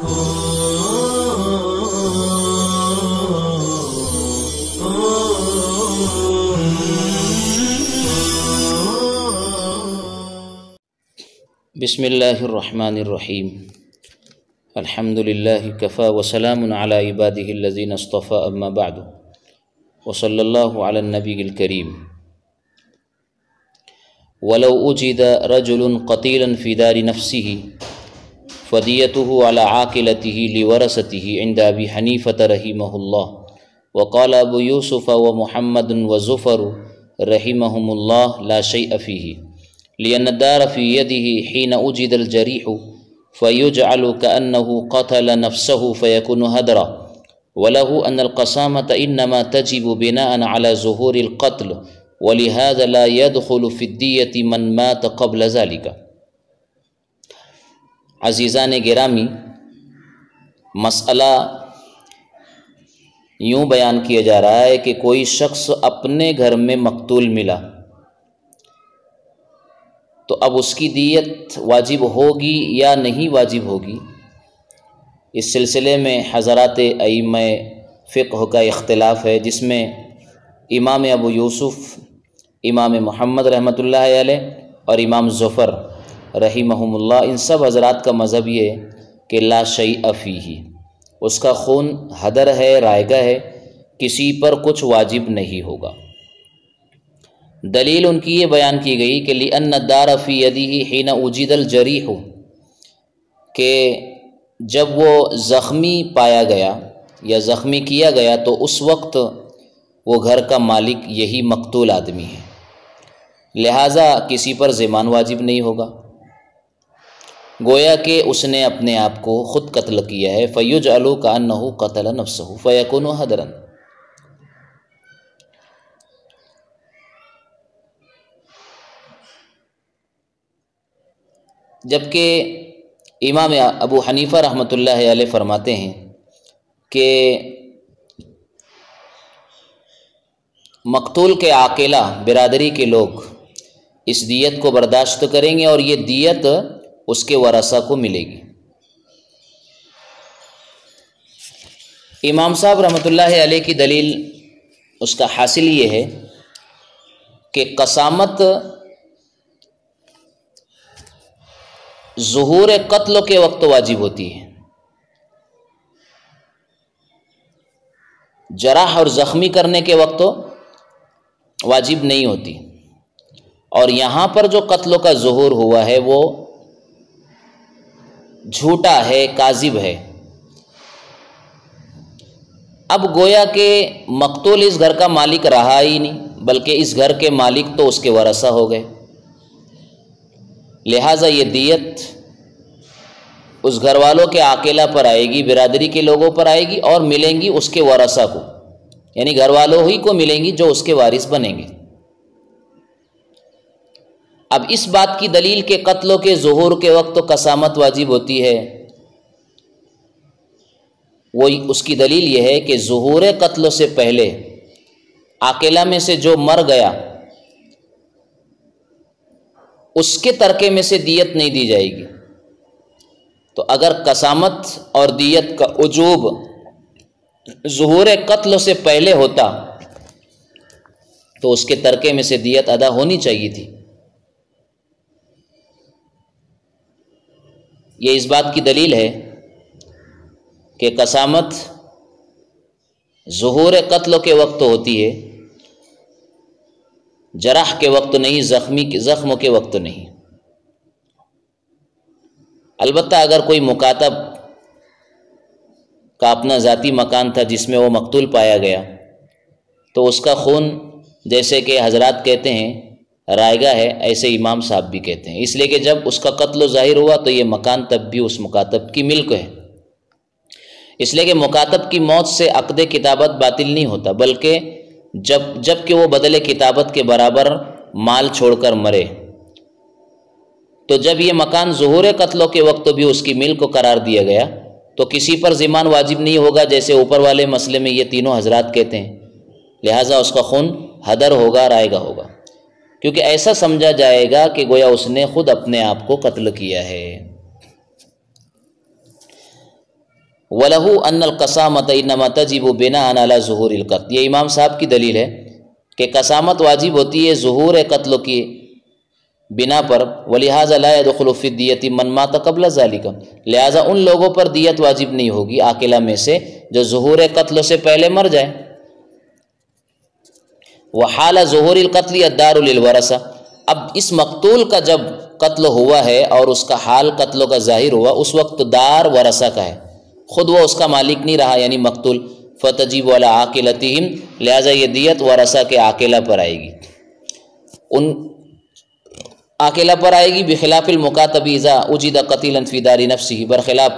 بسم اللہ الرحمن الرحیم الحمد للہ کفا وسلام علی عبادہ الذین اصطفى اما بعد وصلی اللہ علی النبی الکریم ولو وجد رجل قتیلا فی دار نفسه فدیته علی عاقلته لورثته عند ابی حنیفة رحمہ اللہ وقال ابو یوسف ومحمد وزفر رحمهم اللہ لا شیء فیہ لأن الدار في يده حين وجد الجريح فيجعل كأنه قتل نفسه فيكون هدرا وله أن القسامة إنما تجب بناء على ظهور القتل ولهذا لا يدخل في الدية من مات قبل ذلك۔ عزیزان گرامی، مسئلہ یوں بیان کیا جا رہا ہے کہ کوئی شخص اپنے گھر میں مقتول ملا تو اب اس کی دیت واجب ہوگی یا نہیں واجب ہوگی، اس سلسلے میں حضرات ائمہ فقہ کا اختلاف ہے، جس میں امام ابو یوسف، امام محمد رحمۃ اللہ علیہ اور امام ظفر رحمہم اللہ، ان سب حضرات کا مذہب یہ ہے کہ لا شیء فیہ، اس کا خون ہدر ہے، رائگہ ہے، کسی پر کچھ واجب نہیں ہوگا۔ دلیل ان کی یہ بیان کی گئی کہ لِأَنَّ الدَّارَ فِي يَدِهِ حِينَ وُجِدَ الْجَرِيحُ، کہ جب وہ زخمی پایا گیا یا زخمی کیا گیا تو اس وقت وہ گھر کا مالک یہی مقتول آدمی ہے، لہٰذا کسی پر ضمان واجب نہیں ہوگا، گویا کہ اس نے اپنے آپ کو خود قتل کیا ہے۔ فَيُجْعَلُ كَأَنَّهُ قَتَلَ نَفْسَهُ فَيَكُونُ هَدْرًا۔ جبکہ امام ابو حنیفہ رحمۃ اللہ علیہ فرماتے ہیں کہ مقتول کے عاقلہ برادری کے لوگ اس دیت کو برداشت کریں گے اور یہ دیت اس کے ورثہ کو ملے گی۔ امام صاحب رحمۃ اللہ علیہ کی دلیل اس کا حاصل یہ ہے کہ قسامت ظہور قتل کے وقت واجب ہوتی ہے، جرح اور زخمی کرنے کے وقت واجب نہیں ہوتی، اور یہاں پر جو قتل کا ظہور ہوا ہے وہ جھوٹا ہے، کاذب ہے۔ اب گویا کہ مقتول اس گھر کا مالک رہا ہی نہیں، بلکہ اس گھر کے مالک تو اس کے ورثہ ہو گئے، لہٰذا یہ دیت اس گھر والوں کے عاقلہ پر آئے گی، برادری کے لوگوں پر آئے گی، اور ملیں گی اس کے ورثہ کو، یعنی گھر والوں ہی کو ملیں گی جو اس کے وارث بنیں گے۔ اب اس بات کی دلیل کہ قتلوں کے ظہور کے وقت تو قسامت واجب ہوتی ہے، وہ اس کی دلیل یہ ہے کہ ظہور قتل سے پہلے عاقلہ میں سے جو مر گیا اس کے ترکے میں سے دیت نہیں دی جائے گی، تو اگر قسامت اور دیت کا وجوب ظہور قتل سے پہلے ہوتا تو اس کے ترکے میں سے دیت ادا ہونی چاہیے تھی۔ یہ اس بات کی دلیل ہے کہ قسامت ظہور قتل کے وقت ہوتی ہے، جرح کے وقت نہیں، زخم کے وقت نہیں۔ البتہ اگر کوئی مکاتب کا اپنا ذاتی مکان تھا جس میں وہ مقتول پایا گیا تو اس کا خون جیسے کہ حضرات کہتے ہیں رائگہ ہے، ایسے امام صاحب بھی کہتے ہیں، اس لیے کہ جب اس کا قتل ظاہر ہوا تو یہ مکان تب بھی اس مکاتب کی ملک ہے، اس لیے کہ مکاتب کی موت سے عقد کتابت باطل نہیں ہوتا، بلکہ جب کہ وہ بدل کتابت کے برابر مال چھوڑ کر مرے، تو جب یہ مکان ظہور قتلوں کے وقت بھی اس کی ملک کو قرار دیا گیا تو کسی پر ضمان واجب نہیں ہوگا، جیسے اوپر والے مسئلے میں یہ تینوں حضرات کہتے ہیں، لہٰذا اس کا خون ہدر ہوگا، رائگہ ہوگا، کیونکہ ایسا سمجھا جائے گا کہ گویا اس نے خود اپنے آپ کو قتل کیا ہے۔ وَلَهُ أَنَّ الْقَسَامَةَ إِنَّمَا تَجِبُ بِنَاءً عَلَى ظُهُورِ الْقَتْلِ، یہ امام صاحب کی دلیل ہے کہ قسامت واجب ہوتی ہے ظہور قتل کی بنا پر، وَلِهَذَا لَا يَدْخُلُ فِي الدِّيَةِ مَنْ مَاتَ قَبْلَ ذَلِكَ، لہٰذا ان لوگوں پر دیت واجب نہیں ہوگی عاقلہ میں سے جو ظہور قتل سے پہلے مر جائے۔ وحال ظہور القتل الدار للورثہ، اب اس مقتول کا جب قتل ہوا ہے اور اس کا حال قتل کا ظاہر ہوا، اس وقت دار ورثہ کا ہے، خود وہ اس کا مالک نہیں رہا یعنی مقتول، فتجب علی عاقلتہم، لہٰذا یہ دیت ورثہ کے عاقلہ پر آئے گی، ان عاقلہ پر آئے گی، بخلاف المکاتب اذا وجد قتیلا فی دار نفسہ، برخلاف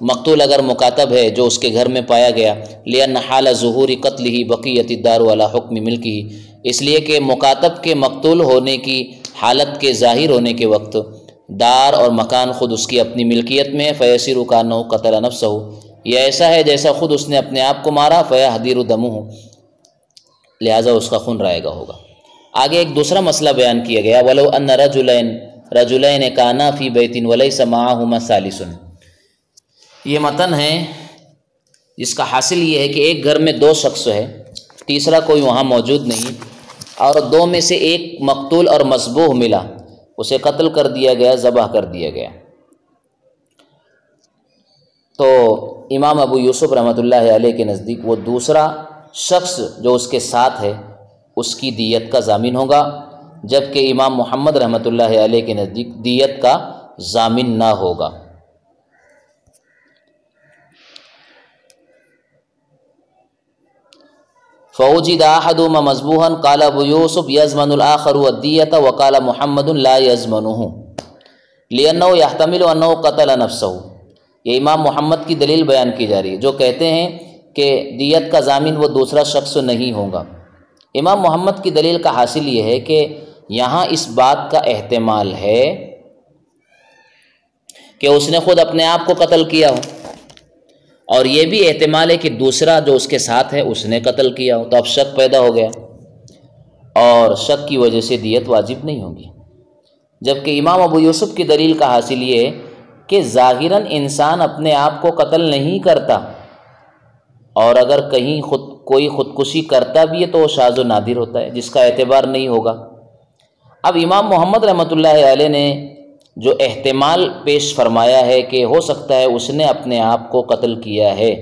مقتول اگر مکاتب ہے جو اس کے گھر میں پایا گیا، لأن حال ظہور قتلہ بقیت الدار علی حکم ملکہ، اس لیے کہ مکاتب کے مقتول ہونے کی حالت کے ظاہر ہونے کے وقت دار اور مکان خود اس کی اپنی ملکیت میں ہے، فیصیر کانہ قتل نفسہ، یہ ایسا ہے جیسا خود اس نے اپنے آپ کو مارا، فیحدیر دمہ، لہٰذا اس کا خون رائے گا ہوگا۔ آگے ایک دوسرا مسئلہ بیان کیا گیا، وَلَوْ أَنَّ رَجُلَيْنِ كَانَا فِي بَيْتٍ وَلَيْسَ مَعَهُمَا ثَالِثٌ، یہ متن ہے جس کا حاصل یہ ہے کہ ایک گھر میں دو شخص ہے، تیسرا کوئی وہاں موجود نہیں، اور دو میں سے ایک مقتول اور مذبوح ملا، اسے قتل کر دیا گیا، ذبح کر دیا گیا، تو امام ابو یوسف رحمۃ اللہ علیہ کے نزدیک وہ دوسرا شخص جو اس کے ساتھ ہے اس کی دیت کا ضامن ہوگا، جبکہ امام محمد رحمۃ اللہ علیہ کے نزدیک دیت کا ضامن نہ ہوگا۔ فوجد احدهما مذبوحا قال ابو یوسف یضمن الاخر الدیۃ وقال محمد لا یضمنه لانه يحتمل انه قتل نفسه، یہ امام محمد کی دلیل بیان کی جا رہی ہے جو کہتے ہیں کہ دیت کا ضامن وہ دوسرا شخص نہیں ہوگا۔ امام محمد کی دلیل کا حاصل یہ ہے کہ یہاں اس بات کا احتمال ہے کہ اس نے خود اپنے آپ کو قتل کیا ہو، اور یہ بھی احتمال ہے کہ دوسرا جو اس کے ساتھ ہے اس نے قتل کیا ہو، تو اب شک پیدا ہو گیا، اور شک کی وجہ سے دیت واجب نہیں ہوگی۔ جبکہ امام ابو یوسف کی دلیل کا حاصل یہ ہے کہ ظاہراً انسان اپنے آپ کو قتل نہیں کرتا، اور اگر کہیں کوئی خودکشی کرتا بھی ہے تو وہ شاذ و نادر ہوتا ہے جس کا اعتبار نہیں ہوگا۔ اب امام محمد رحمۃ اللہ علیہ نے جو احتمال پیش فرمایا ہے کہ ہو سکتا ہے اس نے اپنے آپ کو قتل کیا ہے،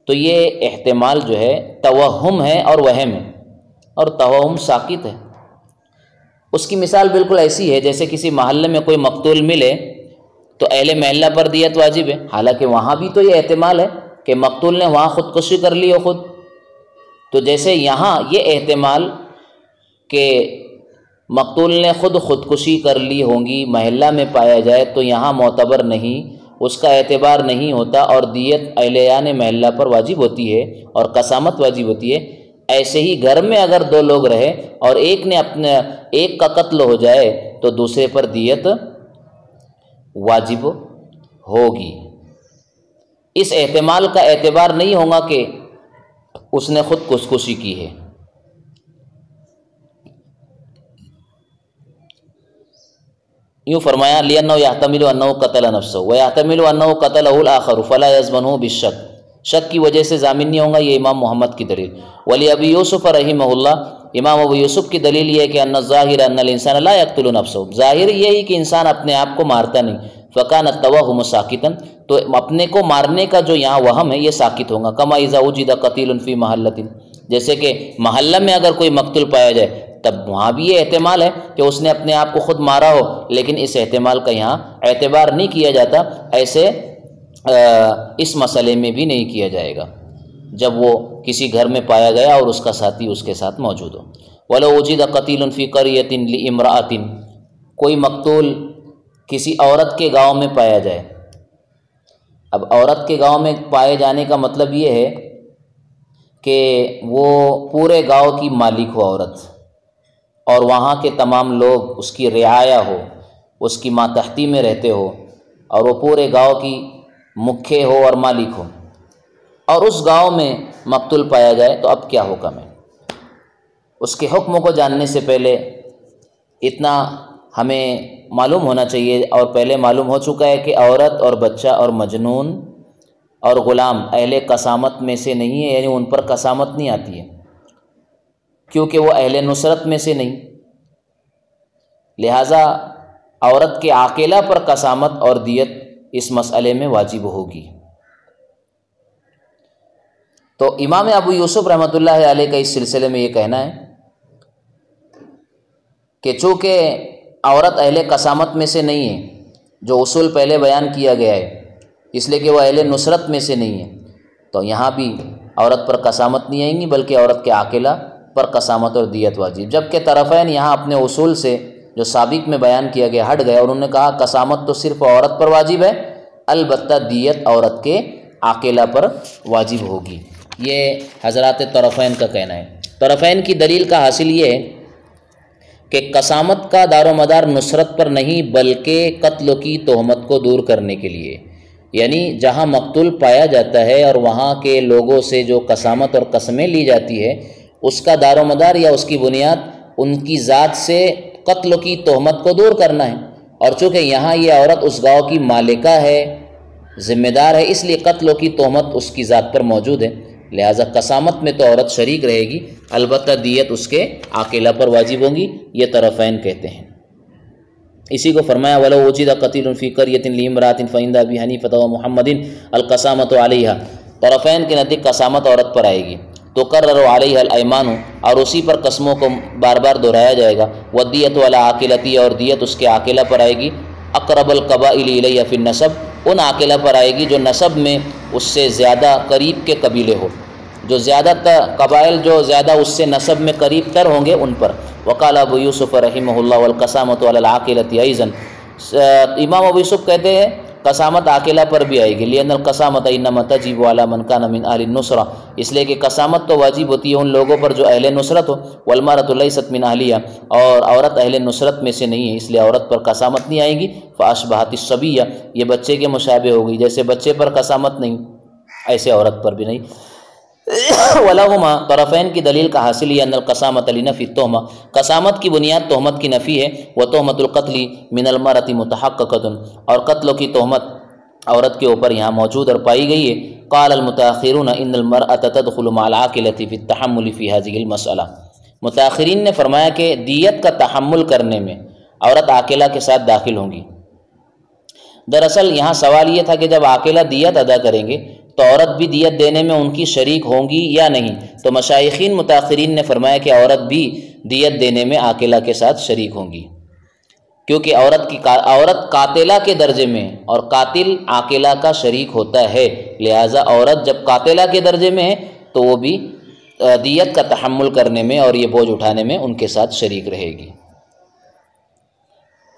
تو یہ احتمال جو ہے توہم ہے اور وہم ہے، اور توہم ساقط ہے۔ اس کی مثال بالکل ایسی ہے جیسے کسی محلے میں کوئی مقتول ملے تو اہل محلہ پر دیت واجب ہے، حالانکہ وہاں بھی تو یہ احتمال ہے کہ مقتول نے وہاں خودکشی کر لی ہو خود، تو جیسے یہاں یہ احتمال کہ مقتول نے خودکشی کر لی ہوں گی محلہ میں پایا جائے تو یہاں معتبر نہیں، اس کا اعتبار نہیں ہوتا، اور دیت اہلیان محلہ پر واجب ہوتی ہے اور قسامت واجب ہوتی ہے۔ ایسے ہی گھر میں اگر دو لوگ رہے اور ایک کا قتل ہو جائے تو دوسرے پر دیت واجب ہوگی۔ اس احتمال کا اعتبار نہیں ہوگا کہ اس نے خود خودکشی کی ہے۔ یوں فرمایا لِأَنَّهُ يَحْتَمِلُ أَنَّهُ قَتَلَ نَفْسَهُ وَيَحْتَمِلُ أَنَّهُ قَتَلَهُ الْآخَرُ فَلَا يَضْمَنُهُ بِالشَّكِّ، شک کی وجہ سے ضامن نہیں ہوگا، یہ امام محمد کی دلیل۔ وَلِأَبِي يُوسُفَ رحمہ اللہ، امام ابو یوسف کی دلیل یہ ہے کہ أَنَّ الظَّاهِرَ أَنَّ الْإِنسَانَ لَا يَقْتُلُ نَفْسَهُ، ظاہر یہی کہ انسان اپنے آپ کو مارتا نہیں، فَكَانَ التَّوَهُمُ سَاقِطًا، تو اپنے کو مارنے کا جو یہاں وہم ہے یہ ساقط ہوگا، كَمَا إِذَا وُجِدَ قَتِيلٌ فِي مَحَلَّةٍ، جیسے کہ محلہ میں اگر کوئی مقتول پایا جائے تب وہاں بھی یہ احتمال ہے کہ اس نے اپنے آپ کو خود مارا ہو، لیکن اس احتمال کا یہاں اعتبار نہیں کیا جاتا، ایسے اس مسئلے میں بھی نہیں کیا جائے گا جب وہ کسی گھر میں پایا گیا اور اس کا ساتھی اس کے ساتھ موجود ہو۔ وَلَوْ وُجِدَ قَتِيلٌ فِي قَرْيَةٍ لِإِمْرَأَةٍ، کوئی مقتول کسی عورت کے گاؤں میں پایا جائے، اب عورت کے گاؤں میں پائے جانے کا مطلب یہ ہے کہ وہ پورے گاؤں کی مالک ہو عورت، اور وہاں کے تمام لوگ اس کی رعایا ہو، اس کی ماتحتی میں رہتے ہو، اور وہ پورے گاؤں کی مکھے ہو اور مالک ہو، اور اس گاؤں میں مقتول پایا جائے تو اب کیا حکم ہے؟ اس کے حکم کو جاننے سے پہلے اتنا ہمیں معلوم ہونا چاہیے، اور پہلے معلوم ہو چکا ہے کہ عورت اور بچہ اور مجنون اور غلام اہل قسامت میں سے نہیں ہے، یعنی ان پر قسامت نہیں آتی ہے کیونکہ وہ اہل نصرت میں سے نہیں، لہٰذا عورت کے عاقلہ پر قسامت اور دیت اس مسئلے میں واجب ہوگی۔ تو امام ابو یوسف رحمۃ اللہ علیہ کا اس سلسلے میں یہ کہنا ہے کہ چونکہ عورت اہل قسامت میں سے نہیں ہے، جو اصول پہلے بیان کیا گیا ہے، اس لیے کہ وہ اہل نصرت میں سے نہیں ہے، تو یہاں بھی عورت پر قسامت نہیں آئیں گی بلکہ عورت کے عاقلہ پر قسامت اور دیت واجب، جبکہ طرفین یہاں اپنے اصول سے جو سابق میں بیان کیا گیا ہٹ گئے اور انہوں نے کہا قسامت تو صرف عورت پر واجب ہے، البتہ دیت عورت کے عاقلہ پر واجب ہوگی۔ یہ حضرات طرفین کا کہنا ہے۔ طرفین کی دلیل کا حاصل یہ ہے کہ قسامت کا دار و مدار نصرت پر نہیں بلکہ قتل کی تہمت کو دور کرنے کے لیے، یعنی جہاں مقتول پایا جاتا ہے اور وہاں کے لوگوں سے جو قسامت اور قسمیں لی جاتی ہے اس کا دار و مدار یا اس کی بنیاد ان کی ذات سے قتل کی تہمت کو دور کرنا ہے، اور چونکہ یہاں یہ عورت اس گاؤں کی مالکہ ہے، ذمہ دار ہے، اس لیے قتل کی تہمت اس کی ذات پر موجود ہے، لہٰذا قسامت میں تو عورت شریک رہے گی، البتہ دیت اس کے عاقلہ پر واجب ہوں گی، یہ طرفین کہتے ہیں۔ اسی کو فرمایا وَلَوْ وُجِدَ قَتِيلٌ فِي قَرْيَةٍ لِامْرَأَةٍ فَعِندَ أَبِي حَنِيفَةَ وَمُحَمَّدٍ الْقَسَامَةُ عَلَيْهَا، طرفین کے نزدیک قسامت عورت پر آئے گی، تو قرر علیہ الایمان، اور اسی پر قسموں کو بار بار دہرایا جائے گا، والدیۃ علی عاقلتی، اور دیت اس کے عاقلہ پر آئے گی، اقرب القبائل الیہ فی النسب، ان عاقلہ پر آئے گی جو نسب میں اس سے زیادہ قریب کے قبیلے ہو، جو زیادہ قبائل جو زیادہ اس سے نسب میں قریب تر ہوں گے ان پر۔ وقال ابو یوسف رحمہ اللہ والقسامۃ علی العاقلۃ ایضا، امام ابو یوسف کہتے ہیں قسامت عاقلہ پر بھی آئے گی، لأن القسامۃ انما تجب علی من کان من اہل النصرہ، اس لیے کہ قسامت تو واجب ہوتی ہے ان لوگوں پر جو اہل نصرت ہو، والمرأۃ لیست من اہلیہ، اور عورت اہل نصرت میں سے نہیں ہے، اس لیے عورت پر قسامت نہیں آئے گی، فاشبہت الصبیہ، یہ بچے کے مشابہ ہوگی، جیسے بچے پر قسامت نہیں ایسے عورت پر بھی نہیں۔ ولہما، طرفین کی دلیل کا حاصل یہ ان القسامۃ لنفی التہمہ، قسامت کی بنیاد تہمت کی نفی ہے، وتہمۃ القتل من المرأۃ متحققۃ، اور قتل کی تہمت عورت کے اوپر یہاں موجود اور پائی گئی ہے۔ قال المتاخرون ان المرأۃ تدخل مع العاقلۃ فی التحمل فی هذه المسألہ، متاخرین نے فرمایا کہ دیت کا تحمل کرنے میں عورت عاقلہ کے ساتھ داخل ہوں گی۔ دراصل یہاں سوال یہ تھا کہ جب عاقلہ دیت ادا کریں گے تو عورت بھی دیت دینے میں ان کی شریک ہوں گی یا نہیں، تو مشائخین متاخرین نے فرمایا کہ عورت بھی دیت دینے میں عاقلہ کے ساتھ شریک ہوں گی، کیونکہ عورت قاتلہ کے درجے میں اور قاتل عاقلہ کا شریک ہوتا ہے، لہٰذا عورت جب قاتلہ کے درجے میں ہے تو وہ بھی دیت کا تحمل کرنے میں اور یہ بوجھ اٹھانے میں ان کے ساتھ شریک رہے گی۔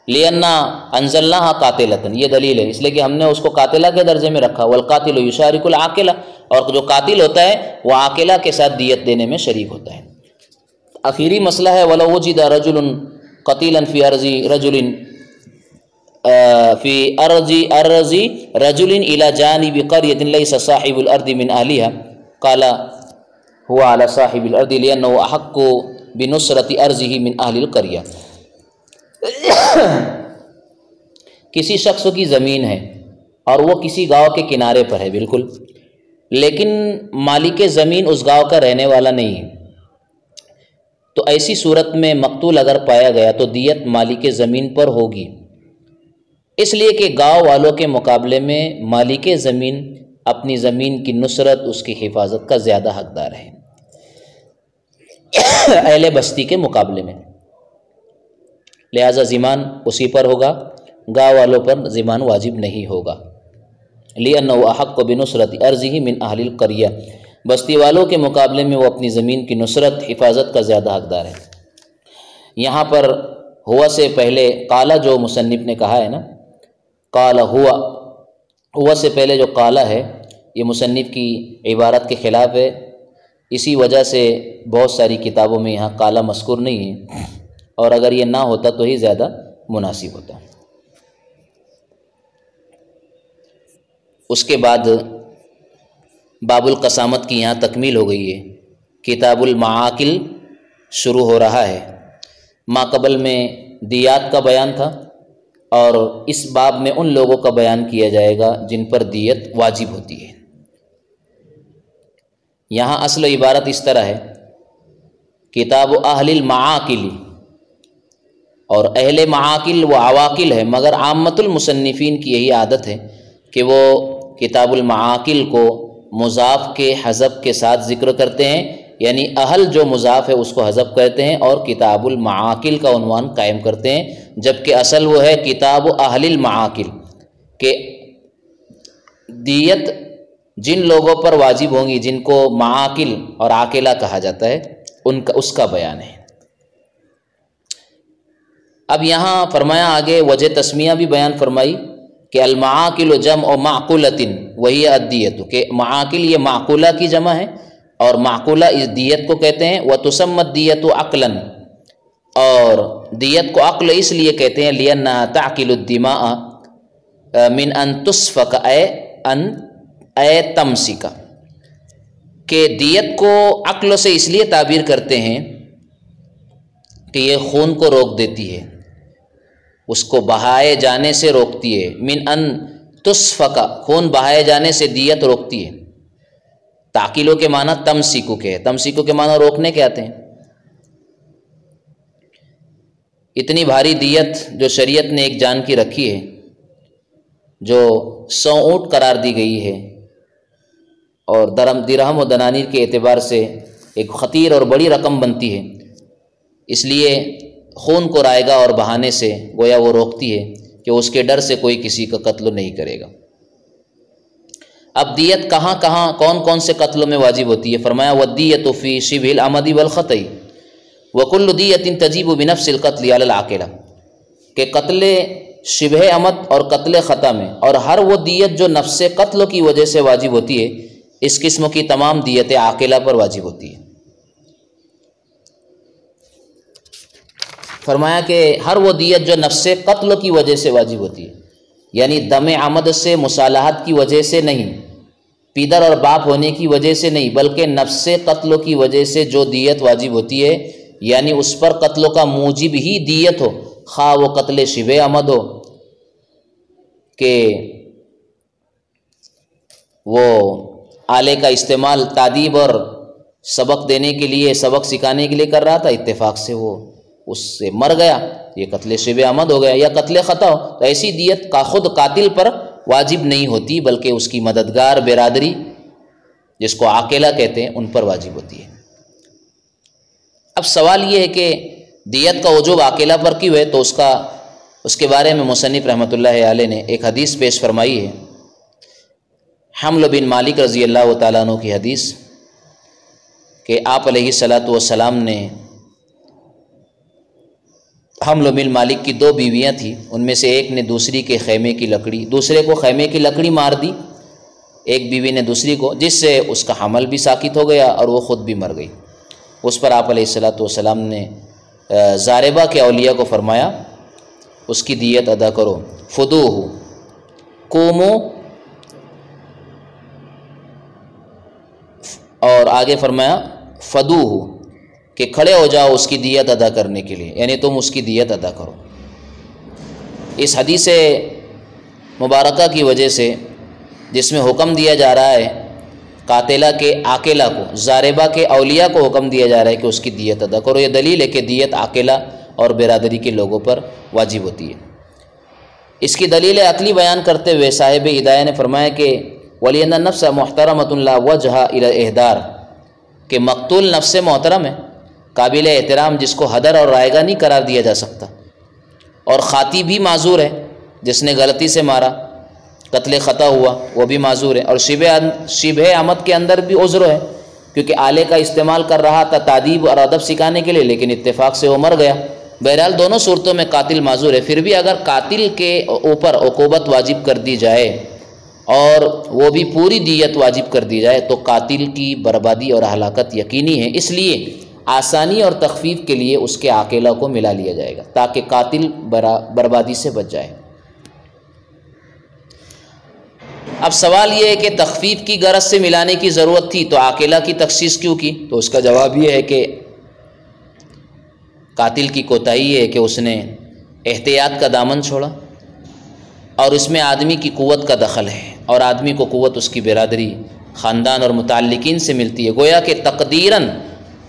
لِأَنَّا أَنزَلْنَاهَا قَاتِلَةً، یہ دلیل ہے، اس لیے کہ ہم نے اس کو قاتلہ کے درجے میں رکھا، وَالْقَاتِلُ يُشَارِكُ الْعَاقِلَةَ، اور جو قاتل ہوتا ہے وہ عاقلہ کے ساتھ دیت دینے میں شریک ہوتا ہے۔ آخری مسئلہ ہے وَلَوْ وُجِدَ رَجُلٌ قَتِيلًا فِي أَرْضِ رَجُلٍ إِلَى جَانِبِ قَرْيَةٍ لَيْسَ صَاحِبُ الْأَرْضِ مِنْ أَهْلِهَا قَالَ هُوَ عَلَى صَاحِبِ الْأَرْضِ لِأَنَّهُ أَحَقُّ بِنُصْرَةِ أَرْضِهِ مِنْ أَهْلِ الْقَرْيَةِ، کسی شخص کی زمین ہے اور وہ کسی گاؤں کے کنارے پر ہے بالکل، لیکن مالک زمین اس گاؤں کا رہنے والا نہیں ہے، تو ایسی صورت میں مقتول اگر پایا گیا تو دیت مالک زمین پر ہوگی، اس لیے کہ گاؤں والوں کے مقابلے میں مالک زمین اپنی زمین کی نصرت، اس کی حفاظت کا زیادہ حقدار ہے اہل بستی کے مقابلے میں، لہذا ضمان اسی پر ہوگا، گاؤں والوں پر ضمان واجب نہیں ہوگا۔ لِأَنَّهُ أَحَقُّ بِنُصْرَةِ أَرْضِهِ مِنْ أَهْلِ الْقَرْيَةِ، بستی والوں کے مقابلے میں وہ اپنی زمین کی نصرت حفاظت کا زیادہ حقدار ہے۔ یہاں پر ہوا سے پہلے قالا جو مصنف نے کہا ہے نا، قالا ہوا سے پہلے جو قالا ہے یہ مصنف کی عبارت کے خلاف ہے، اسی وجہ سے بہت ساری کتابوں میں یہاں قالا مذکور نہیں ہے، اور اگر یہ نہ ہوتا تو ہی زیادہ مناسب ہوتا۔ اس کے بعد باب القسامت کی یہاں تکمیل ہو گئی ہے، کتاب المعاقل شروع ہو رہا ہے۔ ما قبل میں دیات کا بیان تھا، اور اس باب میں ان لوگوں کا بیان کیا جائے گا جن پر دیت واجب ہوتی ہے۔ یہاں اصل عبارت اس طرح ہے، کتاب اہل المعاقل، اور اہل معاقل و عواقل ہے، مگر عامت المصنفین کی یہی عادت ہے کہ وہ کتاب المعاقل کو مضاف کے حذف کے ساتھ ذکر کرتے ہیں، یعنی اہل جو مضاف ہے اس کو حذف کرتے ہیں اور کتاب المعاقل کا عنوان قائم کرتے ہیں، جبکہ اصل وہ ہے کتاب اہل المعاقل، کہ دیت جن لوگوں پر واجب ہوں گی جن کو معاقل اور عاقلہ کہا جاتا ہے اس کا بیان ہے۔ اب یہاں فرمایا آگے وجہ تسمیہ بھی بیان فرمائی کہ المعاقل جمع معقولۃ وہی الدیت، کہ معاقل یہ معقولہ کی جمع ہے اور معقولہ اس دیت کو کہتے ہیں۔ وتسمى الدیت عقلا، اور دیت کو عقل اس لیے کہتے ہیں لأنها تعقل الدماء من ان تسفک اے تمسک، کہ دیت کو عقل سے اس لیے تعبیر کرتے ہیں کہ یہ خون کو روک دیتی ہے، اس کو بہائے جانے سے روکتی ہے، من ان تسفک، خون بہائے جانے سے دیت روکتی ہے۔ تعقیلوں کے معنی تمسیکو کے ہے، تمسیکو کے معنی روکنے کے آتے ہیں۔ اتنی بھاری دیت جو شریعت نے ایک جان کی رکھی ہے، جو 100 اونٹ قرار دی گئی ہے، اور درہم و دنانیر کے اعتبار سے ایک خطیر اور بڑی رقم بنتی ہے، اس لیے خون کو رائگاں اور بہانے سے گویا وہ روکتی ہے کہ اس کے ڈر سے کوئی کسی کا قتل نہیں کرے گا۔ اب دیت کہاں کہاں کون کون سے قتلوں میں واجب ہوتی ہے؟ فرمایا وَالدِّيَةُ فِي شِبْهِ الْعَمَدِ وَالْخَطَئِ وَكُلُّ دِيَّةٍ تَجِبُ بِنَفْسِ الْقَتْلِ عَلَى الْعَاقِلَةِ، کہ قتل شبہ عمد اور قتل خطا میں، اور ہر وہ دیت جو نفس قتل کی وجہ سے واجب ہوتی ہے، اس قسم کی تمام دیتیں عاقلہ پر واجب ہوتی ہے۔ فرمایا کہ ہر وہ دیت جو نفس قتل کی وجہ سے واجب ہوتی ہے، یعنی دم عمد سے مصالحت کی وجہ سے نہیں، پیدر اور باپ ہونے کی وجہ سے نہیں، بلکہ نفس قتل کی وجہ سے جو دیت واجب ہوتی ہے، یعنی اس پر قتل کا موجب ہی دیت ہو، خواہ وہ قتل شبہ عمد ہو کہ وہ آلے کا استعمال تعدیب اور سبق دینے کے لیے، سبق سکھانے کے لیے کر رہا تھا، اتفاق سے وہ اس سے مر گیا، یہ قتل شبہ عمد ہو گیا، یا قتل خطا ہو، تو ایسی دیت کا خود قاتل پر واجب نہیں ہوتی، بلکہ اس کی مددگار برادری جس کو عاقلہ کہتے ہیں ان پر واجب ہوتی ہے۔ اب سوال یہ ہے کہ دیت کا وجوب عاقلہ پر کیوں ہے؟ تو اس کے بارے میں مصنف رحمۃ اللہ علیہ نے ایک حدیث پیش فرمائی ہے، حمل بن مالک رضی اللہ تعالیٰ عنہ کی حدیث، کہ آپ علیہ الصلاۃ والسلام نے حمل بن مالک کی 2 بیویاں تھیں، ان میں سے ایک نے دوسرے کو خیمے کی لکڑی مار دی، ایک بیوی نے دوسری کو، جس سے اس کا حمل بھی ساقط ہو گیا اور وہ خود بھی مر گئی۔ اس پر آپ علیہ الصلاۃ والسلام نے زاربہ کے اولیاء کو فرمایا اس کی دیت ادا کرو، فدوہ قومو، اور آگے فرمایا فدوہ، کہ کھڑے ہو جاؤ اس کی دیت ادا کرنے کے لیے، یعنی تم اس کی دیت ادا کرو۔ اس حدیث مبارکہ کی وجہ سے جس میں حکم دیا جا رہا ہے قاتلہ کے عاقلہ کو، زاربہ کے اولیاء کو حکم دیا جا رہا ہے کہ اس کی دیت ادا کرو، یہ دلیل ہے کہ دیت عاقلہ اور برادری کے لوگوں پر واجب ہوتی ہے۔ اس کی دلیل عقلی بیان کرتے ہوئے صاحب ہدایہ نے فرمایا کہ وَلِأَنَّ النَّفْسَ مُحْتَرَمَةٌ لَا وَجْهَ إِلَى الْإِهْدَارِ، کہ مقتول نفس محترم ہے، قابل احترام، جس کو حدر اور رائگاں نہیں قرار دیا جا سکتا، اور خاطی بھی معذور ہے، جس نے غلطی سے مارا، قتل خطا ہوا، وہ بھی معذور ہے، اور شبہ عمد کے اندر بھی عذر ہے، کیونکہ آلے کا استعمال کر رہا تھا تعدیب اور ادب سکھانے کے لیے، لیکن اتفاق سے وہ مر گیا۔ بہرحال دونوں صورتوں میں قاتل معذور ہے، پھر بھی اگر قاتل کے اوپر عقوبت واجب کر دی جائے اور وہ بھی پوری دیت واجب کر دی جائے تو قاتل کی بربادی اور ہلاکت یقینی ہے، اس لیے آسانی اور تخفیف کے لیے اس کے عاقلہ کو ملا لیا جائے گا تاکہ قاتل بربادی سے بچ جائے۔ اب سوال یہ ہے کہ تخفیف کی غرض سے ملانے کی ضرورت تھی تو عاقلہ کی تخصیص کیوں کی؟ تو اس کا جواب یہ ہے کہ قاتل کی کوتاہی ہے کہ اس نے احتیاط کا دامن چھوڑا، اور اس میں آدمی کی قوت کا دخل ہے، اور آدمی کو قوت اس کی برادری خاندان اور متعلقین سے ملتی ہے۔ گویا کہ تقدیراً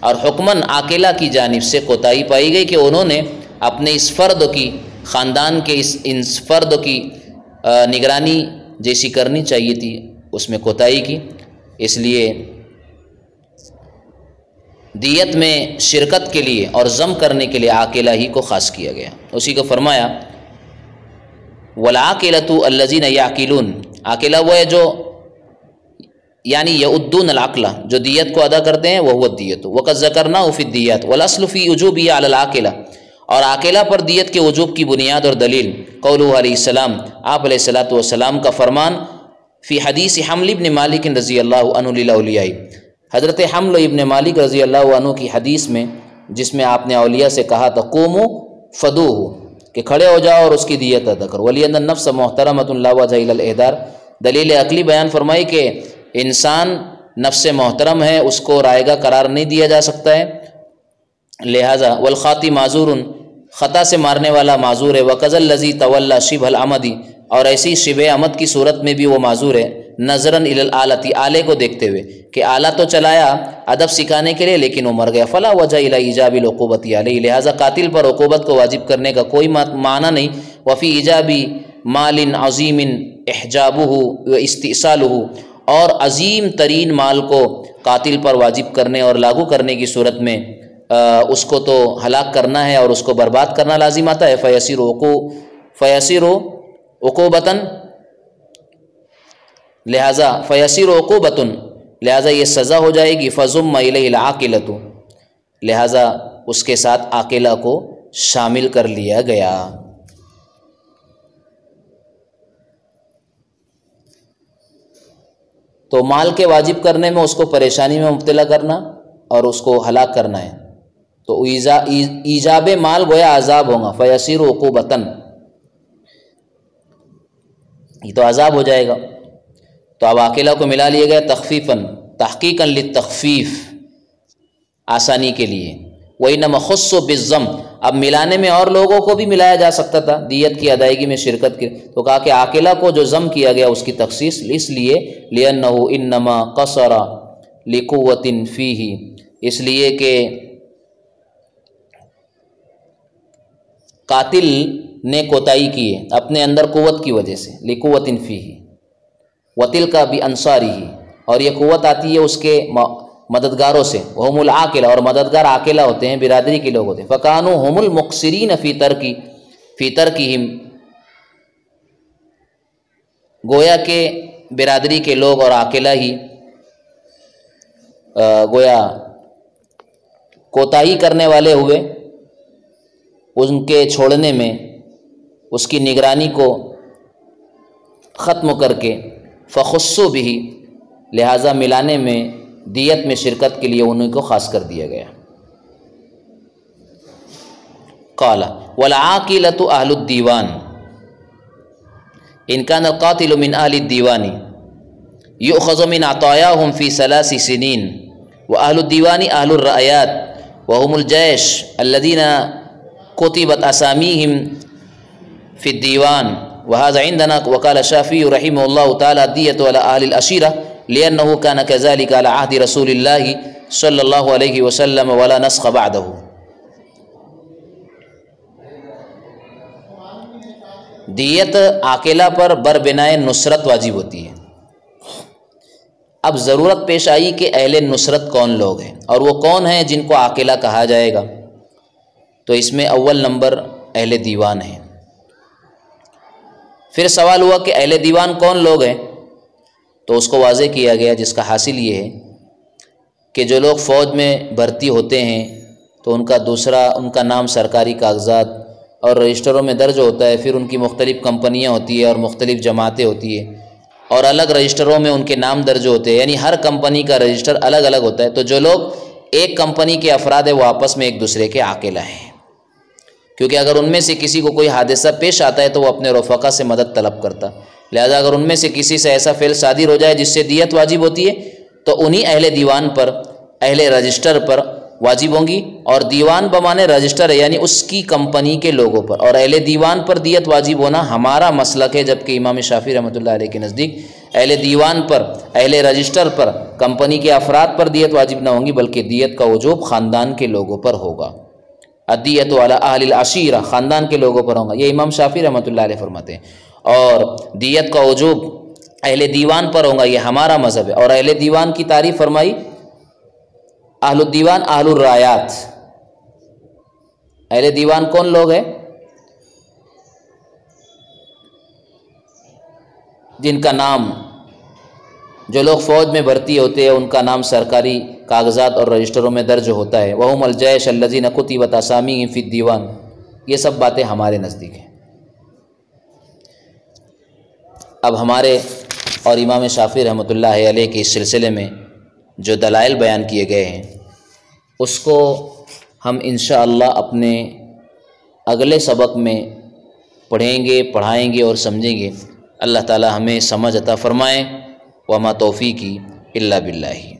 اور حکماً عاقلہ کی جانب سے کوتاہی پائی گئی کہ انہوں نے اپنے اس فرد کی، خاندان کے ان فرد کی نگرانی جیسی کرنی چاہیے تھی اس میں کوتاہی کی، اس لیے دیت میں شرکت کے لیے اور ضم کرنے کے لیے عاقلہ ہی کو خاص کیا گیا۔ اسی کو فرمایا وَالْعَاقِلَةُ الَّذِينَ يَعْقِلُونَ، عاقلہ وہ ہے جو یعنی یؤدون العقلہ، جو دیت کو ادا کرتے ہیں، وہ الدیت وقد ذکرناہ فی الدیات والاصل فی وجوبہ علی العاقلہ، اور عاقلہ پر دیت کے وجوب کی بنیاد اور دلیل قولہ علیہ السلام، آپ علیہ الصلوۃ والسلام کا فرمان فی حدیث حمل ابن مالک رضی اللہ عنہ للاولیاء، حضرت حمل ابن مالک رضی اللہ عنہ کی حدیث میں، جس میں آپ نے اولیاء سے کہا تھا قوموا فدوہ، کہ کھڑے ہو جاؤ اور اس کی دیت ادا کرو، وَلِأَنَّ النَّفْسَ مُحْتَرَمَةٌ لَا وَجْهَ إِلَى الْإِهْدَارِ، دلیل عقلی بیان فرمائی کہ انسان نفس محترم ہے، اس کو رائگاں قرار نہیں دیا جا سکتا ہے، لہذا والخاطی معذور، خطا سے مارنے والا معذور ہے، وَقَذَا الَّذِي تَوَلَّى شِبْهَ الْعَمَدِ، اور ایسی شبہ عمد کی صورت میں بھی وہ معذور ہے، نظراً الی الآلۃ، آلے کو دیکھتے ہوئے کہ آلہ تو چلایا ادب سکھانے کے لیے لیکن وہ مر گیا، فلا وجہ الی ایجاب العقوبۃ علیہ، لہذا قاتل پر عقوبت کو واجب کرنے کا کوئی معنی نہیں، وفی ایجاب مال عظیم احجابہ و استئصالہ، اور عظیم ترین مال کو قاتل پر واجب کرنے اور لاگو کرنے کی صورت میں اس کو تو ہلاک کرنا ہے اور اس کو برباد کرنا لازم آتا ہے، فیسیر عقوبتاً، لہذا فیسیر عقوبتاً، لہذا یہ سزا ہو جائے گی، فضم الیہ العاقلۃ، لہذا اس کے ساتھ عاقلہ کو شامل کر لیا گیا۔ تو مال کے واجب کرنے میں اس کو پریشانی میں مبتلا کرنا اور اس کو ہلاک کرنا ہے، تو ایجاب مال گویا عذاب ہوگا، فیسیر عقوبتاً، یہ تو عذاب ہو جائے گا، تو اب عاقلہ کو ملا لیا گیا تخفیفاً، تحقیقاً للتخفیف، آسانی کے لیے، وَإِنَّمَا خُصُّ بِالضَّمِّ، اب ملانے میں اور لوگوں کو بھی ملایا جا سکتا تھا دیت کی ادائیگی میں شرکت کے، تو کہا کہ عاقلہ کو جو ضم کیا گیا اس کی تخصیص اس لیے لِأَنَّهُ إِنَّمَا قَصَرَ لِقُوَّةٍ فِيهِ، اس لیے کہ قاتل نے کوتاہی کی ہے اپنے اندر قوت کی وجہ سے، لِقُوَّةٍ فِيهِ وَتِلْكَ بِأَنصَارِهِ، اور یہ قوت آتی ہے اس کے مددگاروں سے، وَهُمُ الْعَاقِلَةُ، اور مددگار عاقلہ ہوتے ہیں، برادری کے لوگ ہوتے ہیں، فَكَانُوا هُمُ الْمُقْصِرِينَ فِي تَرْكِهِمْ، گویا کہ برادری کے لوگ اور عاقلہ ہی گویا کوتاہی کرنے والے ہوئے ان کے چھوڑنے میں، اس کی نگرانی کو ختم کر کے، فخصوا بہ، لہذا ملانے میں دیت میں شرکت کے لیے انہیں کو خاص کر دیا گیا۔ قال والعاقلۃ اہل الدیوان ان کان القاتل من اہل الدیوان یؤخذ من عطایاہم فی 3 سنین واہل الدیوان اہل الرعیات وهم الجیش الذین كتبت اسامیہم فی الدیوان وهذا عندنا وقال الشافعی رحمہ اللہ تعالی الدیۃ علی اہل العشیرہ لأنه كان كذلك على عهد رسول الله صلی اللہ علیہ وسلم ولا نسخ بعدہ۔ دیت عاقلہ پر بربنائے نصرت واجب ہوتی ہے۔ اب ضرورت پیش آئی کہ اہل نصرت کون لوگ ہیں اور وہ کون ہیں جن کو عاقلہ کہا جائے گا، تو اس میں اول نمبر اہل دیوان ہیں۔ پھر سوال ہوا کہ اہل دیوان کون لوگ ہیں، تو اس کو واضح کیا گیا جس کا حاصل یہ ہے کہ جو لوگ فوج میں بھرتی ہوتے ہیں تو ان کا نام سرکاری کاغذات اور رجسٹروں میں درج ہوتا ہے، پھر ان کی مختلف کمپنیاں ہوتی ہیں اور مختلف جماعتیں ہوتی ہیں اور الگ رجسٹروں میں ان کے نام درج ہوتے ہیں، یعنی ہر کمپنی کا رجسٹر الگ الگ ہوتا ہے، تو جو لوگ ایک کمپنی کے افراد ہیں وہ آپس میں ایک دوسرے کے عاقلہ ہیں، کیونکہ اگر ان میں سے کسی کو کوئی حادثہ پیش آتا ہے تو وہ اپنے رفقا سے مدد طلب کرتا، لہذا اگر ان میں سے کسی سے ایسا فعل صادر ہو جائے جس سے دیت واجب ہوتی ہے تو انہی اہل دیوان پر، اہل رجسٹر پر واجب ہوں گی، اور دیوان بمانے رجسٹر ہے یعنی اس کی کمپنی کے لوگوں پر، اور اہل دیوان پر دیت واجب ہونا ہمارا مسلک ہے، جبکہ امام شافعی رحمۃ اللہ علیہ کے نزدیک اہل دیوان پر، اہل رجسٹر پر، کمپنی کے افراد پر دیت واجب نہ ہوں گی، بلکہ دیت کا وجوب خاندان کے لوگوں پر ہوگا۔ الدیۃ علی اہل العشیرہ، خاندان کے لوگوں پر ہوگا، یہ امام شافعی رحمۃ اللہ علیہ فرماتے ہیں، اور دیت کا وجوب اہل دیوان پر ہوگا، یہ ہمارا مذہب ہے۔ اور اہل دیوان کی تعریف فرمائی، اہل الدیوان اہل الرایات، اہل دیوان کون لوگ ہیں؟ جن کا نام، جو لوگ فوج میں بھرتی ہوتے ہیں ان کا نام سرکاری کاغذات اور رجسٹروں میں درج ہوتا ہے، وہم الجیش الذین کتبت اسامیہم فی الدیوان، یہ سب باتیں ہمارے نزدیک ہیں۔ اب ہمارے اور امام شافعی رحمۃ اللہ علیہ کے اس سلسلے میں جو دلائل بیان کیے گئے ہیں اس کو ہم انشاءاللہ اپنے اگلے سبق میں پڑھیں گے، پڑھائیں گے اور سمجھیں گے۔ اللہ تعالی ہمیں سمجھ عطا فرمائے، وما توفیقی الا باللہ۔